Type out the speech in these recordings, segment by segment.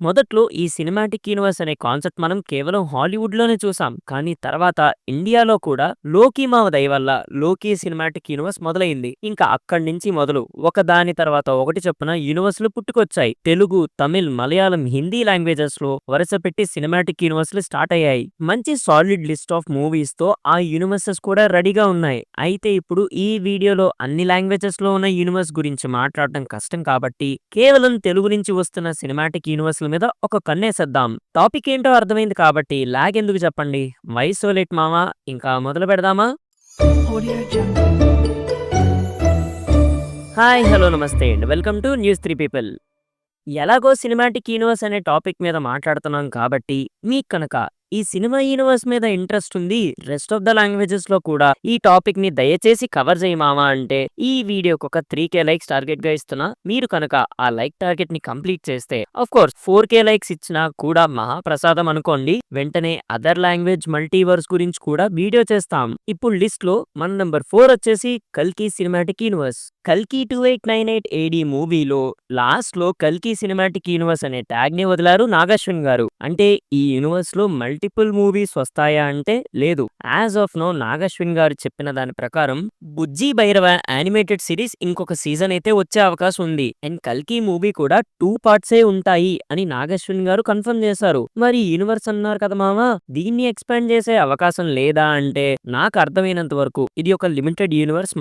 మొదట్లో ఈ cinematic universe అనే కాన్సెప్ట్ మనం కేవలం హాలీవుడ్‌లోనే చూసాం. కానీ తర్వాత ఇండియాలో కూడా 'లోకి' మావ దయ వల్ల 'లోకి' సినిమాటిక్ యూనివర్స్ మొదలైంది. ఇంకా అక్కడి నుంచి మొదలు ఒకదాని తర్వాత ఒకటి చొప్పున యూనివర్స్‌లు పుట్టుకొచ్చాయి. తెలుగు, తమిళ్, మలయాళం, హిందీ లాంగ్వేజెస్‌లో వరుసపెట్టి సినిమాటిక్ యూనివర్స్‌లు స్టార్ట్ అయ్యాయి. మంచి సాలిడ్ లిస్ట్ ఆఫ్ మూవీస్‌తో ఆ యూనివర్సెస్ కూడా రెడీగా ఉన్నాయి. అయితే ఇప్పుడు ఈ వీడియోలో అన్ని లాంగ్వేజెస్‌లో ఉన్న యూనివర్స్ గురించి మాట్లాడడం కష్టం కాబట్టి కేవలం తెలుగు నుంచి వస్తున్న సినిమాటిక్ యూనివర్స్‌ల మీద ఒక కన్నేసేద్దాం. టాపిక్ ఏంటో అర్థమైంది కాబట్టి లాగ్ ఎందుకు చెప్పండి. వై సో లేట్ మామ. ఇంకా మొదలు పెడదామా? Audio Jungle. హాయ్, హలో, నమస్తే and welcome to news 3 people. ఎలాగో సినిమాటిక్ యూనివర్స్ అనే టాపిక్ మీద మాట్లాడుతున్నాం కాబట్టి మీకు కనుక ఈ సినిమా యూనివర్స్ మీద ఇంట్రెస్ట్ ఉంది, రెస్ట్ ఆఫ్ ద లాంగ్వేజెస్ లో కూడా ఈ టాపిక్ ని దయచేసి కవర్ చేయి మామా అంటే ఈ వీడియోకి ఒక 3K లైక్స్ టార్గెట్ గా ఇస్తున్నా. మీరు కనుక ఆ లైక్ టార్గెట్ ని కంప్లీట్ చేస్తే ఆఫ్ కోర్స్ 4K లైక్స్ ఇచ్చినా కూడా మహాప్రసాదం అనుకోండి. వెంటనే అదర్ లాంగ్వేజ్ మల్టీవర్స్ గురించి కూడా వీడియో చేస్తాం. ఇప్పుడు లిస్ట్ లో మన నెంబర్ 4 వచ్చేసి కల్కి సినిమాటిక్ యూనివర్స్. కల్కి 2898 AD మూవీలో లాస్ట్ లో కల్కి సినిమాటిక్ యూనివర్స్ అనే ట్యాగ్ ని వదిలారు నాగశ్విన్ గారు. అంటే ఈ యూనివర్స్ లో మల్టిపుల్ మూవీస్ వస్తాయా అంటే లేదు. యాజ్ ఆఫ్ నో నాగశ్విన్ గారు చెప్పిన దాని ప్రకారం బుజ్జి భైరవ యానిమేటెడ్ సిరీస్ ఇంకొక సీజన్ అయితే వచ్చే అవకాశం ఉంది. అండ్ కల్కి మూవీ కూడా 2 పార్ట్సే ఉంటాయి అని నాగశ్విన్ గారు కన్ఫర్మ్ చేశారు. మరి యూనివర్స్ అన్నారు కదా మామ, దీన్ని ఎక్స్పాండ్ చేసే అవకాశం లేదా అంటే నాకు అర్థమైనంత వరకు ఇది ఒక లిమిటెడ్ యూనివర్స్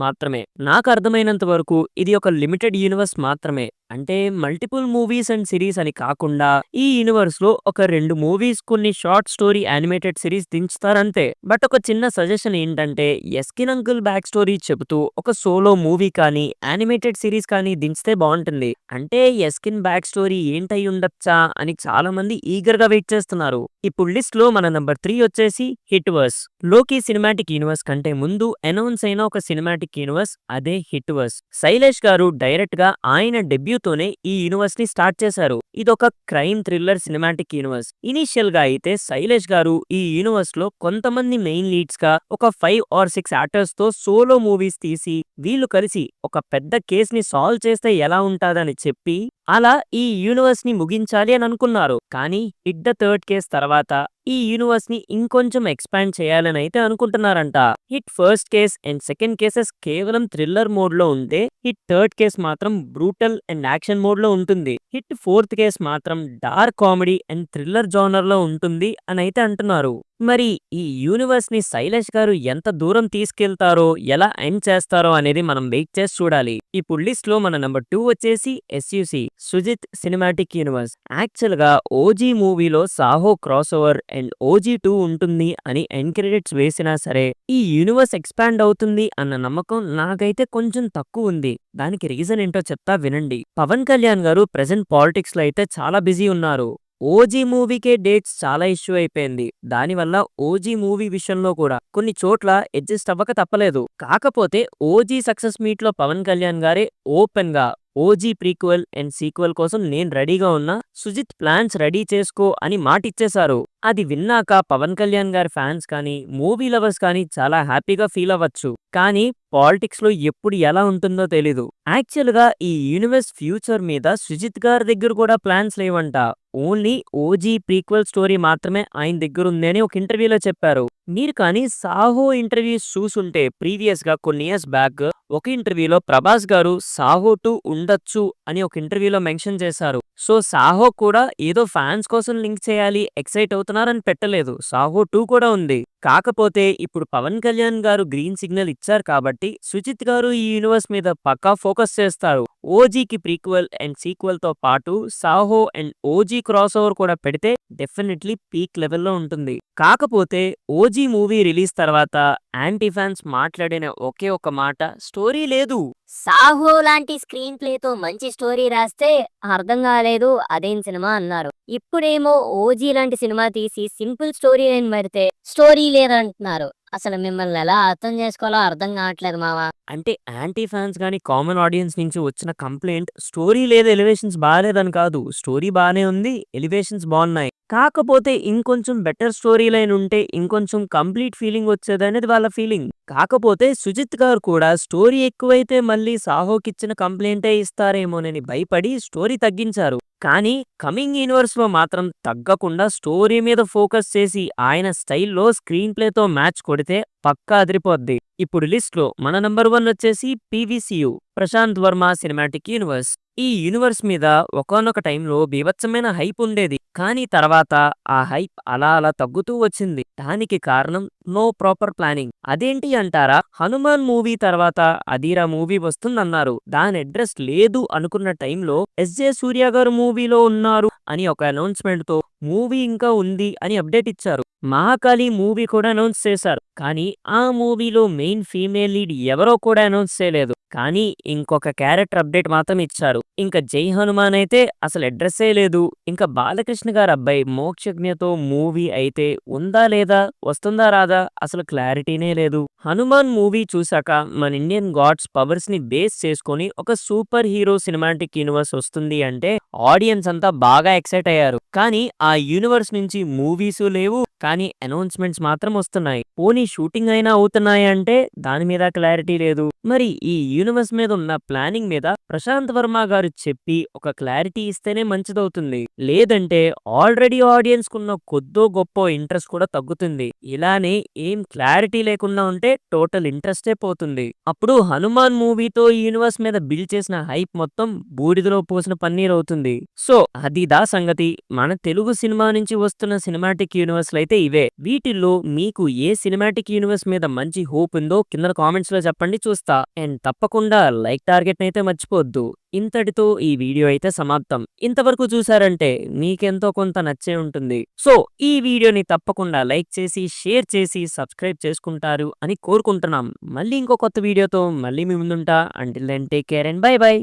మాత్రమే. అంటే మల్టిపుల్ మూవీస్ అండ్ సిరీస్ అని కాకుండా ఈ యూనివర్స్ లో ఒక 2 మూవీస్, కొన్ని షార్ట్ స్టోరీ యానిమేటెడ్ సిరీస్ దించుతారంతే. బట్ ఒక చిన్న సజెషన్ ఏంటంటే ఎస్కిన్ అంకుల్ బ్యాక్ స్టోరీ చెబుతూ ఒక సోలో మూవీ కానీ యానిమేటెడ్ సిరీస్ కానీ దించితే బాగుంటుంది. అంటే ఎస్కిన్ బ్యాక్ స్టోరీ ఏంటై ఉండొచ్చా అని చాలా మంది ఈగర్ గా వెయిట్ చేస్తున్నారు. ఇప్పుడు లిస్ట్ లో మన నెంబర్ 3 వచ్చేసి హిట్ వర్స్. లోకి సినిమాటిక్ యూనివర్స్ కంటే ముందు అనౌన్స్ అయిన ఒక సినిమాటిక్ యూనివర్స్ అదే హిట్ వర్స్. శైలేష్ గారు డైరెక్ట్ గా ఆయన డెబ్యూతోనే ఈ యూనివర్స్ ని స్టార్ట్ చేశారు. ఇదొక crime thriller cinematic universe. Initial గా అయితే శైలేష్ గారు ఈ యూనివర్స్ లో కొంతమంది మెయిన్ లీడ్స్ గా ఒక 5 or 6 యాక్టర్స్ తో సోలో మూవీస్ తీసి వీళ్ళు కలిసి ఒక పెద్ద కేస్ ని సాల్వ్ చేస్తే ఎలా ఉంటుందని చెప్పి అలా ఈ యూనివర్స్ ని ముగించాలి అని అనుకున్నారు. కానీ హిట్ ద థర్డ్ కేస్ తర్వాత ఈ యూనివర్స్ ని ఇంకొంచెం ఎక్స్పాండ్ చేయాలని అయితే అనుకుంటున్నారంట. HIT first case and second cases కేవలం థ్రిల్లర్ మోడ్ లో ఉంటే హిట్ థర్డ్ కేస్ మాత్రం బ్రూటల్ అండ్ యాక్షన్ మోడ్ లో ఉంటుంది. హిట్ ఫోర్త్ కేస్ మాత్రం dark comedy and thriller genre లో ఉంటుంది అని అయితే అంటున్నారు. మరి ఈ యూనివర్స్ ని శైలేష్ గారు ఎంత దూరం తీసుకెళ్తారో, ఎలా ఎండ్ చేస్తారో అనేది మనం వెయిట్ చేసి చూడాలి. ఇప్పుడు లిస్ట్ లో మన నెంబర్ 2 వచ్చేసి SUC Sujeeth cinematic universe. Actual గా ఓజీ మూవీలో Saaho cross over and OG2 ఉంటుంది అని ఎండ్ క్రెడిట్స్ వేసినా సరే ఈ యూనివర్స్ ఎక్స్పాండ్ అవుతుంది అన్న నమ్మకం నాకైతే కొంచెం తక్కువ ఉంది. దానికి రీజన్ ఏంటో చెప్తా వినండి. పవన్ కళ్యాణ్ గారు ప్రెసెంట్ పాలిటిక్స్ లో అయితే చాలా బిజీ ఉన్నారు. ఓజీ మూవీకే డేట్స్ చాలా ఇష్యూ అయిపోయింది. దానివల్ల ఓజీ మూవీ విషయంలో కూడా కొన్ని చోట్ల అడ్జస్ట్ అవ్వక తప్పలేదు. కాకపోతే ఓజీ సక్సెస్ మీట్ లో పవన్ కళ్యాణ్ గారే ఓపెన్ గా ఓజీ ప్రీక్వెల్ అండ్ సీక్వెల్ కోసం నేను రెడీగా ఉన్నా, సుజిత్ ప్లాన్స్ రెడీ చేసుకో అని మాటిచ్చేశారు. అది విన్నాక పవన్ కళ్యాణ్ గారి ఫ్యాన్స్ కానీ మూవీ లవర్స్ కానీ చాలా హ్యాపీగా ఫీల్ అవ్వచ్చు. కానీ పాలిటిక్స్ లో ఎప్పుడు ఎలా ఉంటుందో తెలీదు. యాక్చువల్ గా ఈ యూనివర్స్ ఫ్యూచర్ మీద సుజిత్ గారి దగ్గర కూడా ప్లాన్స్ లేవంట. ఓన్లీ ఓజీ ప్రీక్వెల్ స్టోరీ మాత్రమే ఆయన దగ్గర ఉంది అని ఒక ఇంటర్వ్యూలో చెప్పారు. మీరు కానీ సాహో ఇంటర్వ్యూస్ చూసుంటే ప్రీవియస్ గా కొన్ని ఇయర్స్ బ్యాక్ ఒక ఇంటర్వ్యూలో ప్రభాస్ గారు సాహో 2 ఉండొచ్చు అని ఒక ఇంటర్వ్యూలో మెన్షన్ చేశారు. సో సాహో కూడా ఏదో ఫ్యాన్స్ కోసం లింక్ చేయాలి, ఎక్సైట్ అవుతున్నారని పెట్టలేదు. సాహో 2 కూడా ఉంది. కాకపోతే ఇప్పుడు పవన్ కళ్యాణ్ గారు గ్రీన్ సిగ్నల్ ఇచ్చారు కాబట్టి సుజిత్ గారు ఈ యూనివర్స్ మీద పక్కా ఫోకస్ చేస్తారు. ఓజీకి ప్రీక్వెల్ అండ్ సీక్వెల్ తో పాటు Saaho and OG cross over కూడా పెడితే డెఫినెట్లీ పీక్ లెవెల్లో ఉంటుంది. కాకపోతే ఓజీ మూవీ రిలీజ్ తర్వాత యాంటీ ఫ్యాన్స్ మాట్లాడిన ఒకే ఒక మాట, స్టోరీ లేదు. సాహో లాంటి స్క్రీన్ ప్లేతో మంచి స్టోరీ రాస్తే అర్థం కాలేదు అదేం సినిమా అన్నారు. ఇప్పుడేమో ఓజీ లాంటి సినిమా తీసి సింపుల్ స్టోరీ లైన్ పెడితే స్టోరీ లేదంటున్నారు. అసలు మిమ్మల్ని ఎలా అర్థం చేసుకోవాలో అర్థం కావట్లేదు మావా. అంటే యాంటీ ఫ్యాన్స్ గానీ కామన్ ఆడియన్స్ నుంచి వచ్చిన కంప్లైంట్ స్టోరీ లేదా ఎలివేషన్స్ బాగాలేదని కాదు. స్టోరీ బాగానే ఉంది, ఎలివేషన్స్ బాగున్నాయి. కాకపోతే ఇంకొంచెం బెటర్ స్టోరీ లైన్ ఉంటే ఇంకొంచెం కంప్లీట్ ఫీలింగ్ వచ్చేదనేది వాళ్ళ ఫీలింగ్. కాకపోతే సుజిత్ గారు కూడా స్టోరీ ఎక్కువైతే మళ్ళీ సాహోకిచ్చిన కంప్లైంటే ఇస్తారేమోనని భయపడి స్టోరీ తగ్గించారు. కానీ కమింగ్ యూనివర్స్ లో మాత్రం తగ్గకుండా స్టోరీ మీద ఫోకస్ చేసి ఆయన స్టైల్లో స్క్రీన్ ప్లేతో మ్యాచ్ కొడితే పక్కా అదిరిపోద్ది. ఇప్పుడు లిస్ట్ లో మన నంబర్ 1 వచ్చేసి PVCU, Prashanth Varma cinematic universe. ఈ యూనివర్స్ మీద ఒకానొక టైంలో బీభత్సమైన హైప్ ఉండేది. కానీ తర్వాత ఆ హైప్ అలా అలా తగ్గుతూ వచ్చింది. దానికి కారణం నో ప్రాపర్ ప్లానింగ్. అదేంటి అంటారా? హనుమాన్ మూవీ తర్వాత అధీరా మూవీ వస్తుందన్నారు. దాని అడ్రస్ లేదు అనుకున్న టైంలో ఎస్జే సూర్య గారు మూవీలో ఉన్నారు అని ఒక అనౌన్స్మెంట్ తో మూవీ ఇంకా ఉంది అని అప్డేట్ ఇచ్చారు. మహాకాళి మూవీ కూడా అనౌన్స్ చేశారు. కానీ ఆ మూవీలో మెయిన్ ఫీమేల్ లీడ్ ఎవరో కూడా అనౌన్స్ చేయలేదు. కానీ ఇంకొక క్యారెక్టర్ అప్డేట్ మాత్రం ఇచ్చారు. ఇంకా జై హనుమాన్ అయితే అసలు అడ్రస్సే లేదు. ఇంకా బాలకృష్ణ గారి అబ్బాయి మోక్షజ్ఞతో మూవీ అయితే ఉందా లేదా, వస్తుందా రాదా, అసలు క్లారిటీనే లేదు. హనుమాన్ మూవీ చూసాక మన ఇండియన్ గాడ్స్ పవర్స్ ని బేస్ చేసుకొని ఒక సూపర్ హీరో సినిమాటిక్ యూనివర్స్ వస్తుంది అంటే ఆడియన్స్ అంతా బాగా ఎక్సైట్ అయ్యారు. కానీ ఆ యూనివర్స్ నుంచి మూవీస్ లేవు, కానీ అనౌన్స్మెంట్స్ మాత్రం వస్తున్నాయి. పోనీ షూటింగ్ అయినా అవుతున్నాయి అంటే దాని మీద క్లారిటీ లేదు. మరి ఈ యూనివర్స్ మీద ఉన్న ప్లానింగ్ మీద ప్రశాంత్ వర్మ గారు చెప్పి ఒక క్లారిటీ ఇస్తేనే మంచిదవుతుంది. లేదంటే ఆల్రెడీ ఆడియన్స్ కున్న కొద్దో గొప్ప ఇంట్రెస్ట్ కూడా తగ్గుతుంది. ఇలానే ఏం క్లారిటీ లేకుండా ఉంటే టోటల్ ఇంట్రెస్టే పోతుంది. అప్పుడు హనుమాన్ మూవీతో ఈ యూనివర్స్ మీద బిల్డ్ చేసిన హైప్ మొత్తం బూడిదలో పోసిన పన్నీర్ అవుతుంది. సో అదిదా సంగతి. మన తెలుగు సినిమా నుంచి వస్తున్న సినిమాటిక్ యూనివర్స్ అయితే ఇవే. వీటిల్లో మీకు ఏ సినిమాటిక్ యూనివర్స్ మీద మంచి హోప్ ఉందో కింద కామెంట్స్ లో చెప్పండి, చూస్తా. అండ్ తప్పకుండా లైక్ టార్గెట్ అయితే మర్చిపోవద్దు. ఇంతటితో ఈ వీడియో అయితే సమాప్తం. ఇంతవరకు చూసారంటే మీకెంతో కొంత నచ్చే ఉంటుంది. సో ఈ వీడియోని తప్పకుండా లైక్ చేసి షేర్ చేసి సబ్స్క్రైబ్ చేసుకుంటారు అని కోరుకుంటున్నాం. మళ్ళీ ఇంకో కొత్త వీడియోతో మళ్ళీ మీ ముందుంటా. Until then take care and bye by.